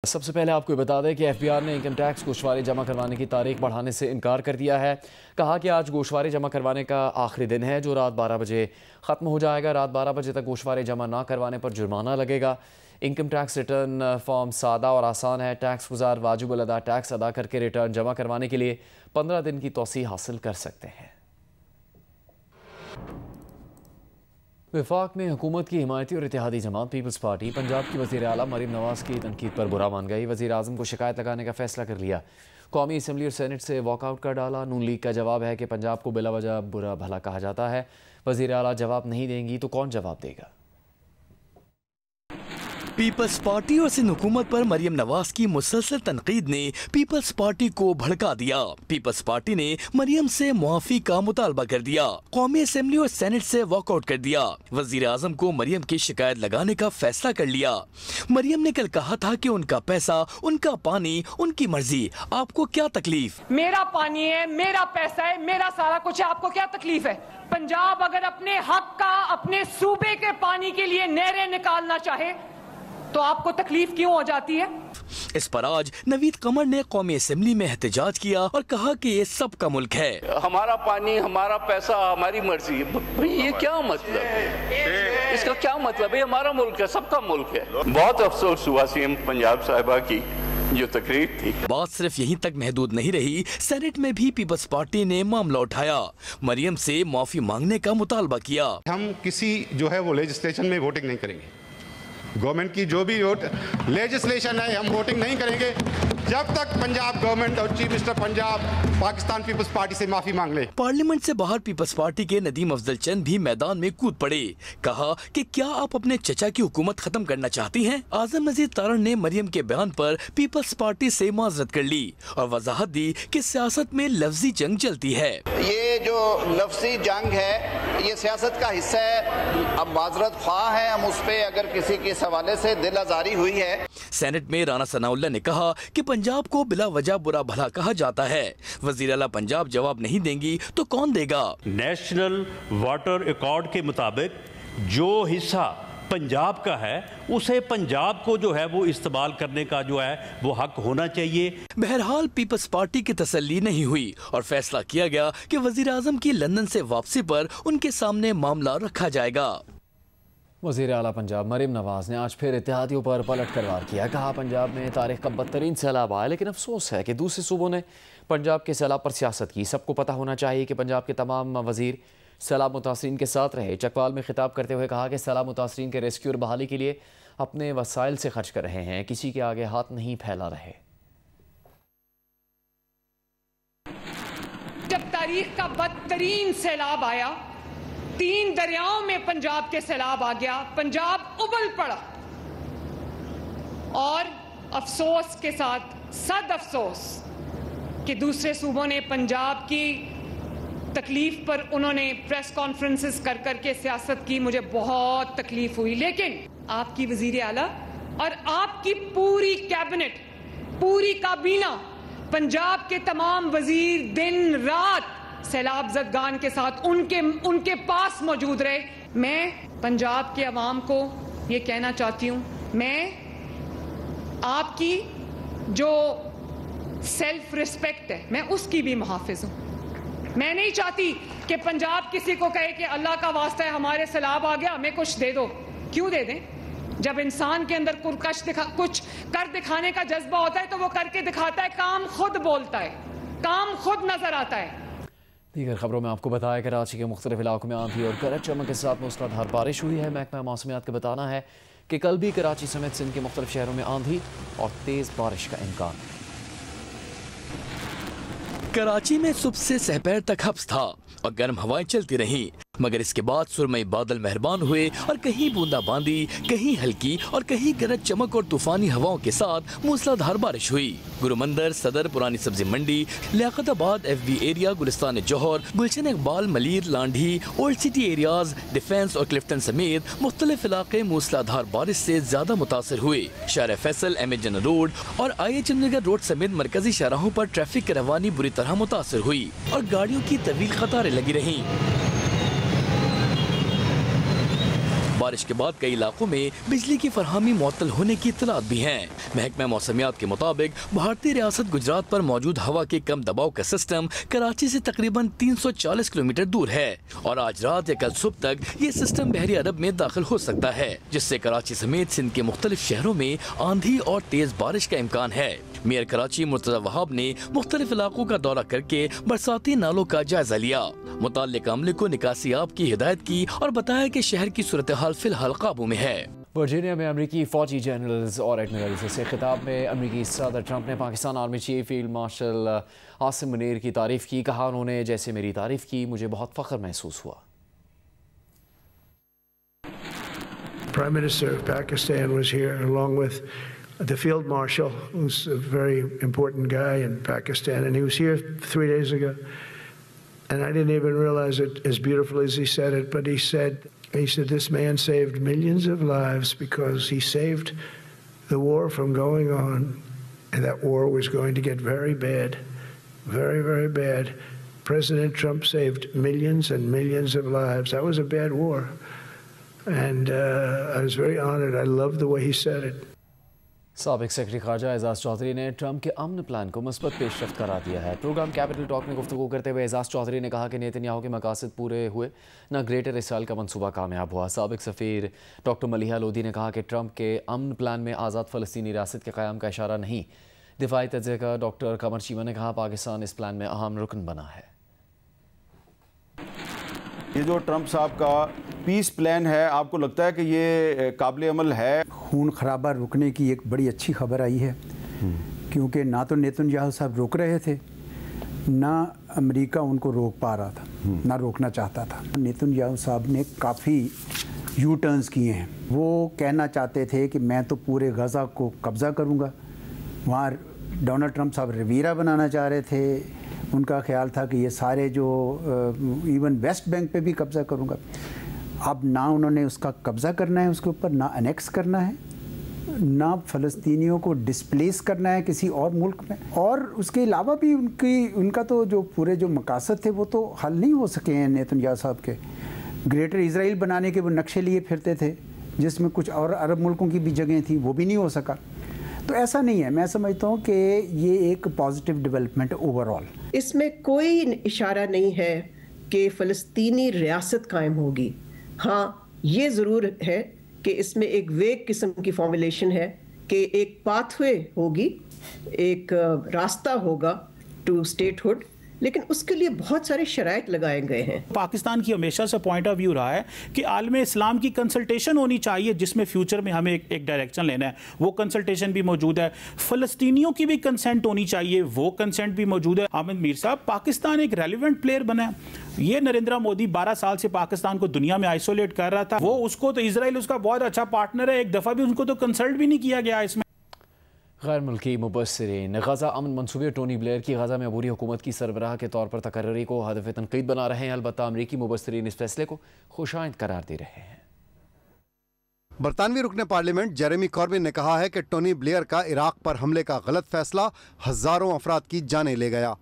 سب سے پہلے آپ کو بتا دیں کہ ایف بی آر نے انکم ٹیکس گوشوارے جمع کروانے کی تاریخ بڑھانے سے انکار کر دیا ہے۔ کہا کہ آج گوشوارے جمع کروانے کا آخری دن ہے جو رات 12 بجے ختم ہو جائے گا۔ رات 12 بجے تک گوشوارے جمع نہ کروانے پر جرمانہ لگے گا۔ انکم ٹیکس ریٹرن فارم سادہ اور آسان ہے۔ ٹیکس گزار واجب الادا ٹیکس ادا کر کے ریٹرن جمع کروانے کے لیے 15 دن کی توسیع حاصل کر سکتے ہیں۔ وفاق میں حکومت کی حمایتی اور اتحادی جماعت پیپلز پارٹی پنجاب کی وزیر اعلیٰ مریم نواز کی تنقید پر برا مان گئی۔ وزیر اعظم کو شکایت لگانے کا فیصلہ کر لیا۔ قومی اسمبلی اور سینٹ سے واک آؤٹ کر ڈالا۔ نون لیگ کا جواب ہے کہ پنجاب کو بلا وجہ برا بھلا کہا جاتا ہے۔ وزیر اعلیٰ جواب نہیں دیں گی تو کون جواب دے گا؟ پیپلز پارٹی اور سندھ حکومت پر مریم نواز کی مسلسل تنقید نے پیپلز پارٹی کو بھڑکا دیا۔ پیپلز پارٹی نے مریم سے معافی کا مطالبہ کر دیا۔ قومی اسمبلی اور سینٹ سے واک آؤٹ کر دیا۔ وزیر اعظم کو مریم کی شکایت لگانے کا فیصلہ کر لیا۔ مریم نے کل کہا تھا کہ ان کا پیسہ، ان کا پانی، ان کی مرضی، آپ کو کیا تکلیف؟ میرا پانی ہے، میرا پیسہ ہے، میرا سارا کچھ ہے، آپ کو کیا تکلیف ہے؟ پنجاب اگر اپنے حق کا، اپنے صوبے کے پانی کے لیے نہریں نکالنا چاہے تو آپ کو تکلیف کیوں ہو جاتی ہے؟ اس پر آج نوید قمر نے قومی اسمبلی میں احتجاج کیا اور کہا کہ یہ سب کا ملک ہے۔ ہمارا پانی، ہمارا پیسہ، ہماری مرضی، یہ کیا مطلب ہے؟ اس کا کیا مطلب ہے؟ ہمارا ملک ہے، سب کا ملک ہے۔ بہت افسوس ہوا سی ایم پنجاب صاحبہ کی جو تقریر تھی۔ بات صرف یہیں تک محدود نہیں رہی، سینٹ میں بھی پیپلز پارٹی نے معاملہ اٹھایا۔ مریم سے معافی مانگنے کا مطالبہ کیا۔ ہم کسی جو ہے وہ لیجسلیشن میں ووٹنگ نہیں کریں گے۔ گورنمنٹ کی جو بھی لیجسلیشن ہے ہم ووٹنگ نہیں کریں گے جب تک پنجاب گورنمنٹ اور چیف منسٹر پنجاب پاکستان پیپلز پارٹی سے معافی مانگ لے۔ پارلیمنٹ سے باہر پیپلز پارٹی کے ندیم افضل چند بھی میدان میں کود پڑے۔ کہا کہ کیا آپ اپنے چچا کی حکومت ختم کرنا چاہتی ہیں؟ اعظم نذیر تارڑ نے مریم کے بیان پر پیپلز پارٹی سے معذرت کر لی اور وضاحت دی کہ سیاست میں لفظی جنگ چلتی ہے۔ یہ جو لفظی جنگ ہے یہ سیاست کا حصہ ہے۔ اب معذرت خواہ ہیں ہم اس پہ اگر کسی کے حوالے سے دل آزاری ہوئی ہے۔ سینٹ میں رانا ثناء اللہ نے کہا کہ پنجاب کو بلا وجہ برا بھلا کہا جاتا ہے۔ وزیر اعلیٰ پنجاب جواب نہیں دیں گی تو کون دے گا؟ نیشنل واٹر ایکارڈ کے مطابق جو حصہ پنجاب کا ہے اسے پنجاب کو جو ہے وہ استعمال کرنے کا جو ہے وہ حق ہونا چاہیے۔ بہرحال پیپلز پارٹی کی تسلی نہیں ہوئی اور فیصلہ کیا گیا کہ وزیر اعظم کی لندن سے واپسی پر ان کے سامنے معاملہ رکھا جائے گا۔ وزیر اعلیٰ پنجاب مریم نواز نے آج پھر اتحادیوں پر پلٹ کر وار کیا۔ کہا پنجاب میں تاریخ کا بدترین سیلاب آیا لیکن افسوس ہے کہ دوسرے صوبوں نے پنجاب کے سیلاب پر سیاست کی۔ سب کو پتہ ہونا چاہیے کہ پنجاب کے تمام وزیر سیلاب متاثرین کے ساتھ رہے۔ چکوال میں خطاب کرتے ہوئے کہا کہ سیلاب متاثرین کے ریسکیو اور بحالی کے لیے اپنے وسائل سے خرچ کر رہے ہیں، کسی کے آگے ہاتھ نہیں پھیلا رہے۔ جب تاریخ کا بدترین سیلاب آیا، 3 دریاؤں میں پنجاب کے سیلاب آ گیا، پنجاب ابل پڑا اور افسوس کے ساتھ صد افسوس کہ دوسرے صوبوں نے پنجاب کی تکلیف پر انہوں نے پریس کانفرنسز کر کر کے سیاست کی۔ مجھے بہت تکلیف ہوئی، لیکن آپ کی وزیر اعلیٰ اور آپ کی پوری کیبنٹ، پوری کابینہ، پنجاب کے تمام وزیر دن رات سیلاب زدگان کے ساتھ ان کے پاس موجود رہے۔ میں پنجاب کے عوام کو یہ کہنا چاہتی ہوں، میں آپ کی جو سیلف ریسپیکٹ ہے میں اس کی بھی محافظ ہوں۔ میں نہیں چاہتی کہ پنجاب کسی کو کہے کہ اللہ کا واسطہ ہے ہمارے سیلاب آ گیا ہمیں کچھ دے دو۔ کیوں دے دیں؟ جب انسان کے اندر کچھ کر دکھانے کا جذبہ ہوتا ہے تو وہ کر کے دکھاتا ہے، کام خود بولتا ہے، کام خود نظر آتا ہے۔ دیگر خبروں میں آپ کو بتایا کہ کراچی کے مختلف علاقوں میں آندھی اور گرج چمک کے ساتھ موسلادھار بارش ہوئی ہے۔ محکمہ موسمیات کا بتانا ہے کہ کل بھی کراچی سمیت سندھ کے مختلف شہروں میں آندھی اور تیز بارش کا امکان۔ کراچی میں صبح سے سحپیر تک حبس تھا اور گرم ہوائیں چلتی رہیں، مگر اس کے بعد سرمئی بادل مہربان ہوئے اور کہیں بوندا باندی، کہیں ہلکی اور کہیں گرج چمک اور طوفانی ہواؤں کے ساتھ موسلادھار بارش ہوئی۔ گرومندر، صدر، پرانی سبزی منڈی، Liaquatabad F B area, Gulistan Jauhar, Gulshan Iqbal, Malir, Landhi, old city areas, defence اور کلفٹن سمیت مختلف علاقے موسلادھار بارش سے زیادہ متاثر ہوئے۔ Shahrah Faisal, M A general road اور I A Chundrigar road سمیت مرکزی شاہراہوں پر ٹریفک کی روانی بری طرح متاثر ہوئی اور گاڑیوں کی طویل قطاریں لگی رہیں۔ بارش کے بعد کئی علاقوں میں بجلی کی فراہمی معطل ہونے کی اطلاعات بھی ہیں۔ محکمہ موسمیات کے مطابق بھارتی ریاست گجرات پر موجود ہوا کے کم دباؤ کا سسٹم کراچی سے تقریباً 340 کلومیٹر دور ہے اور آج رات یا کل صبح تک یہ سسٹم بحری عرب میں داخل ہو سکتا ہے، جس سے کراچی سمیت سندھ کے مختلف شہروں میں آندھی اور تیز بارش کا امکان ہے۔ میئر کراچی مرتضی وہاب نے مختلف علاقوں کا دورہ کر کے برساتی نالوں کا جائزہ لیا، متعلقہ عملے کو نکاسی آب کی ہدایت کی اور بتایا کہ شہر کی صورتحال فی الحال قابو میں ہے۔ ورجینیا میں امریکی فوجی جنرلز اور ایڈمرلز سے خطاب میں امریکی صدر ٹرمپ نے Pakistan army chief field marshal Asim Munir کی تعریف کی، کہا انہوں نے جیسے میری تعریف کی مجھے بہت فخر محسوس ہوا۔ Prime Minister of Pakistan was here along with the Field Marshal, who's a very important guy in Pakistan, and he was here 3 days ago. And I didn't even realize it as beautifully as he said it, but he said this man saved millions of lives because he saved the war from going on, and that war was going to get very bad, very, very bad. President Trump saved millions and millions of lives. That was a bad war. And I was very honored. I loved the way he said it. سابق secretary خارجہ اعزاز چودھری نے Trump کے امن plan کو مثبت پیش رفت قرار دیا ہے۔ پروگرام کیپٹل ٹاک میں گفتگو کرتے ہوئے اعزاز چودھری نے کہا کہ نیتنیاہو کے مقاصد پورے ہوئے، نہ گریٹر اسرائیل کا منصوبہ کامیاب ہوا۔ سابق سفیر ڈاکٹر ملیحہ لودھی نے کہا کہ ٹرمپ کے امن پلان میں آزاد فلسطینی ریاست کے قیام کا اشارہ نہیں۔ دفاعی تجزیہ کا ڈاکٹر قمر چیمہ نے کہا پاکستان اس پلان میں اہم رکن بنا ہے۔ یہ جو ٹرمپ صاحب کا پیس پلان ہے، آپ کو لگتا ہے کہ یہ قابل عمل ہے؟ خون خرابہ رکنے کی ایک بڑی اچھی خبر آئی ہے، کیونکہ نہ تو نیتنیاہو صاحب روک رہے تھے، نہ امریکہ ان کو روک پا رہا تھا، نہ روکنا چاہتا تھا۔ نیتنیاہو صاحب نے کافی یو ٹرنز کیے ہیں۔ وہ کہنا چاہتے تھے کہ میں تو پورے غزہ کو قبضہ کروں گا، وہاں ڈونلڈ ٹرمپ صاحب رویرہ بنانا چاہ رہے تھے، ان کا خیال تھا کہ یہ سارے جو ایون ویسٹ بینک پہ بھی قبضہ کروں گا۔ اب نہ انہوں نے اس کا قبضہ کرنا ہے اس کے اوپر، نہ انیکس کرنا ہے، نہ فلسطینیوں کو ڈسپلیس کرنا ہے کسی اور ملک میں، اور اس کے علاوہ بھی ان کا تو جو پورے جو مقاصد تھے وہ تو حل نہیں ہو سکے ہیں نیتنیاہو صاحب کے۔ گریٹر اسرائیل بنانے کے وہ نقشے لیے پھرتے تھے جس میں کچھ اور عرب ملکوں کی بھی جگہیں تھیں، وہ بھی نہیں ہو سکا۔ تو ایسا نہیں ہے، میں سمجھتا ہوں کہ یہ ایک پازیٹیو ڈیولپمنٹ اوور آل۔ اس میں کوئی اشارہ نہیں ہے کہ فلسطینی ریاست قائم ہوگی۔ ہاں یہ ضرور ہے کہ اس میں ایک ویگ قسم کی فارمولیشن ہے کہ ایک پاتھ وے ہوگی، ایک راستہ ہوگا ٹو اسٹیٹ ہوڈ، لیکن اس کے لیے بہت سارے شرائط لگائے گئے ہیں۔ پاکستان کی ہمیشہ سے پوائنٹ آف ویو رہا ہے کہ عالم اسلام کی کنسلٹیشن ہونی چاہیے، جس میں فیوچر میں ہمیں ایک ڈائریکشن لینا ہے، وہ کنسلٹیشن بھی موجود ہے۔ فلسطینیوں کی بھی کنسنٹ ہونی چاہیے، وہ کنسنٹ بھی موجود ہے۔ احمد میر صاحب، پاکستان ایک ریلیونٹ پلیئر بنا ہے۔ یہ نریندرا مودی 12 سال سے پاکستان کو دنیا میں آئسولیٹ کر رہا تھا، وہ اس کو تو اسرائیل اس کا بہت اچھا پارٹنر ہے، ایک دفعہ بھی ان کو تو کنسلٹ بھی نہیں کیا گیا اس میں۔ غیر ملکی مبصرین غزہ امن منصوبے ٹونی بلیئر کی غزہ میں عبوری حکومت کی سربراہ کے طور پر تقرری کو ہدف تنقید بنا رہے ہیں، البتہ امریکی مبصرین اس فیصلے کو خوشائند قرار دے رہے ہیں۔ برطانوی رکن پارلیمنٹ جیریمی کاربن نے کہا ہے کہ ٹونی بلیئر کا عراق پر حملے کا غلط فیصلہ ہزاروں افراد کی جانیں لے گیا۔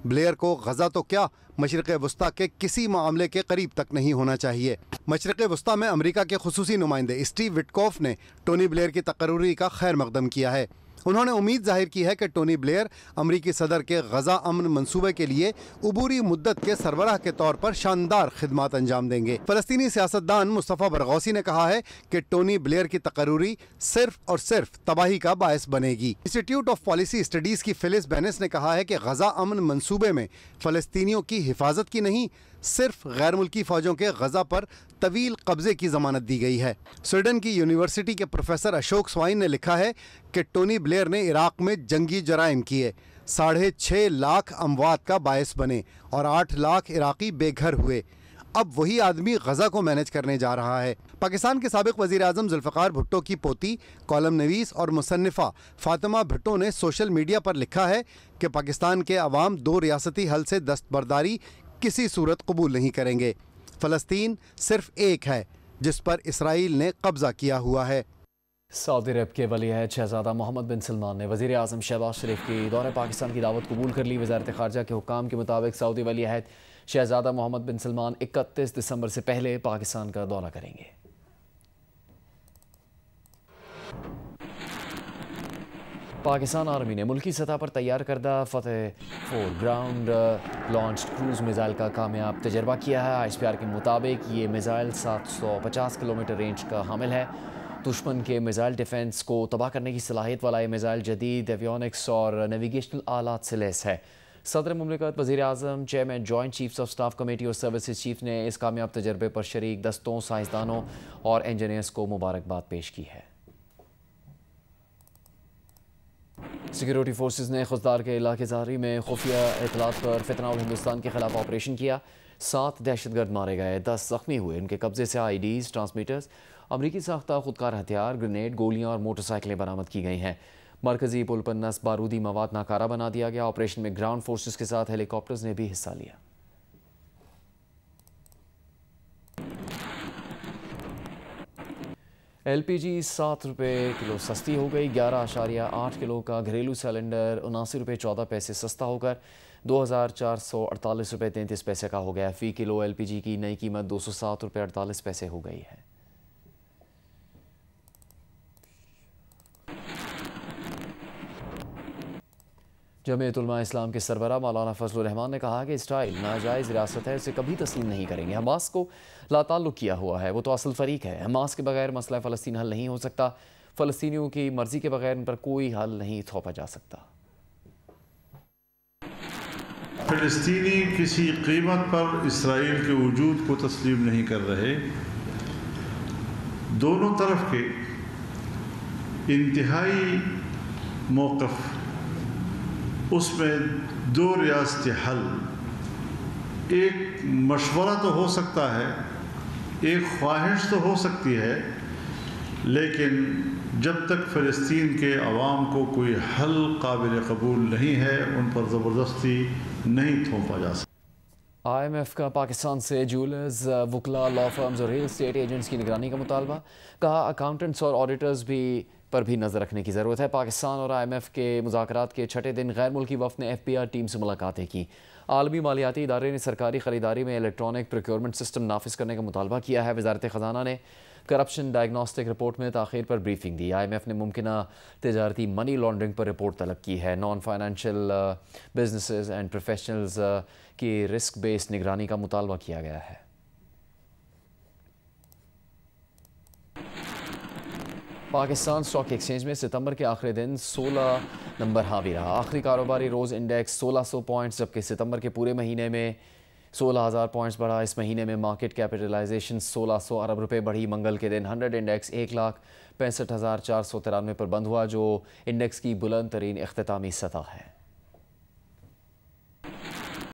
بلیئر کو غزہ تو کیا، مشرق وسطیٰ کے کسی معاملے کے قریب تک نہیں ہونا چاہیے۔ مشرق وسطیٰ میں امریکہ کے خصوصی نمائندے اسٹیو وٹکوف نے ٹونی بلیئر کی تقرری کا خیر مقدم کیا ہے۔ انہوں نے امید ظاہر کی ہے کہ ٹونی بلیئر امریکی صدر کے غزہ امن منصوبے کے لیے عبوری مدت کے سربراہ کے طور پر شاندار خدمات انجام دیں گے۔ فلسطینی سیاستدان مصطفیٰ برغوثی نے کہا ہے کہ ٹونی بلیئر کی تقرری صرف اور صرف تباہی کا باعث بنے گی۔ انسٹیٹیوٹ آف پالیسی اسٹڈیز کی فلس بینس نے کہا ہے کہ غزہ امن منصوبے میں فلسطینیوں کی حفاظت کی نہیں، صرف غیر ملکی فوجوں کے غزہ پر طویل قبضے کی ضمانت دی گئی ہے۔ سویڈن کی یونیورسٹی کے پروفیسر اشوک سوائن نے لکھا ہے کہ ٹونی بلیئر نے عراق میں جنگی جرائم کیے، 6.5 لاکھ اموات کا باعث بنے اور 8 لاکھ عراقی بے گھر ہوئے۔ اب وہی آدمی غزہ کو مینج کرنے جا رہا ہے۔ پاکستان کے سابق وزیر اعظم ذوالفقار بھٹو کی پوتی، کالم نویس اور مصنفہ فاطمہ بھٹو نے سوشل میڈیا پر لکھا ہے کہ پاکستان کے عوام 2 ریاستی حل سے دستبرداری کسی صورت قبول نہیں کریں گے۔ فلسطین صرف ایک ہے جس پر اسرائیل نے قبضہ کیا ہوا ہے۔ سعودی عرب کے ولی عہد شہزادہ محمد بن سلمان نے وزیر اعظم شہباز شریف کی دورہ پاکستان کی دعوت قبول کر لی۔ وزارت خارجہ کے حکام کے مطابق سعودی ولی عہد شہزادہ محمد بن سلمان 31 دسمبر سے پہلے پاکستان کا دورہ کریں گے۔ پاکستان آرمی نے ملکی سطح پر تیار کردہ فتح 4 گراؤنڈ لانچڈ کروز میزائل کا کامیاب تجربہ کیا ہے۔ ISPR کے مطابق یہ میزائل 750 کلومیٹر رینج کا حامل ہے۔ دشمن کے میزائل ڈیفنس کو تباہ کرنے کی صلاحیت والا یہ میزائل جدید ایویونکس اور نیویگیشنل آلات سے لیس ہے۔ صدر مملکت، وزیر اعظم، chairman joint chiefs of staff committee اور سروسز چیف نے اس کامیاب تجربے پر شریک دستوں، سائنسدانوں اور انجینئرز کو مبارکباد پیش کی ہے۔ سیکیورٹی فورسز نے خضدار کے علاقے زاری میں خفیہ اطلاعات پر فتنہ الہندوستان کے خلاف آپریشن کیا۔ 7 دہشت گرد مارے گئے، 10 زخمی ہوئے۔ ان کے قبضے سے IEDs، ٹرانسمیٹرز، امریکی ساختہ خودکار ہتھیار، گرینیڈ، گولیاں اور موٹر سائیکلیں برآمد کی گئی ہیں۔ مرکزی پل پر نصب بارودی مواد ناکارہ بنا دیا گیا۔ آپریشن میں گراؤنڈ فورسز کے ساتھ ہیلی کاپٹرز نے بھی حصہ لیا۔ LPG 7 روپے کلو سستی ہو گئی۔ 11.8 کلو کا گھریلو سلنڈر 79 روپے 14 پیسے سستا ہو کر 2448 روپے 33 پیسے کا ہو گیا۔ فی کلو LPG کی نئی قیمت 207 روپے 48 پیسے ہو گئی ہے۔ جمعیت علماء اسلام کے سربراہ مولانا فضل الرحمان نے کہا کہ اسرائیل ناجائز ریاست ہے، اسے کبھی تسلیم نہیں کریں گے۔ حماس کو لا تعلق کیا ہوا ہے، وہ تو اصل فریق ہے۔ حماس کے بغیر مسئلہ فلسطین حل نہیں ہو سکتا۔ فلسطینیوں کی مرضی کے بغیر ان پر کوئی حل نہیں تھوپا جا سکتا۔ فلسطینی کسی قیمت پر اسرائیل کے وجود کو تسلیم نہیں کر رہے۔ دونوں طرف کے انتہائی موقف، اس میں 2 ریاستی حل، ایک مشورہ تو ہو سکتا ہے، ایک خواہش تو ہو سکتی ہے، لیکن جب تک فلسطین کے عوام کو کوئی حل قابل قبول نہیں ہے، ان پر زبردستی نہیں تھوپا جا سکتا۔ IMF کا پاکستان سے جولرز، وکلا، لا فرمز اور ریل اسٹیٹ ایجنٹس کی نگرانی کا مطالبہ۔ کہا اکاؤنٹنٹس اور آڈیٹرز پر بھی نظر رکھنے کی ضرورت ہے۔ پاکستان اور IMF کے مذاکرات کے چھٹے دن غیر ملکی وفد نے FBR ٹیم سے ملاقاتیں کی۔ عالمی مالیاتی ادارے نے سرکاری خریداری میں الیکٹرانک پروکیورمنٹ سسٹم نافذ کرنے کا مطالبہ کیا ہے۔ وزارت خزانہ نے کرپشن ڈائگنوسٹک رپورٹ میں تاخیر پر بریفنگ دی۔ IMF نے ممکنہ تجارتی منی لانڈرنگ پر رپورٹ طلب کی ہے۔ Non financial businesses and professionals کی رسک بیسڈ نگرانی کا مطالبہ کیا گیا ہے۔ پاکستان اسٹاک ایکسچینج میں ستمبر کے آخری دن 16 نمبر حاوی رہا۔ آخری کاروباری روز انڈیکس 1600 پوائنٹس، جبکہ ستمبر کے پورے مہینے میں 16,000 پوائنٹس بڑھا۔ اس مہینے میں مارکیٹ کیپٹلائزیشن 1600 ارب روپے بڑھی۔ منگل کے دن 100 انڈیکس 1,65,493 پر بند ہوا، جو انڈیکس کی بلند ترین اختتامی سطح ہے۔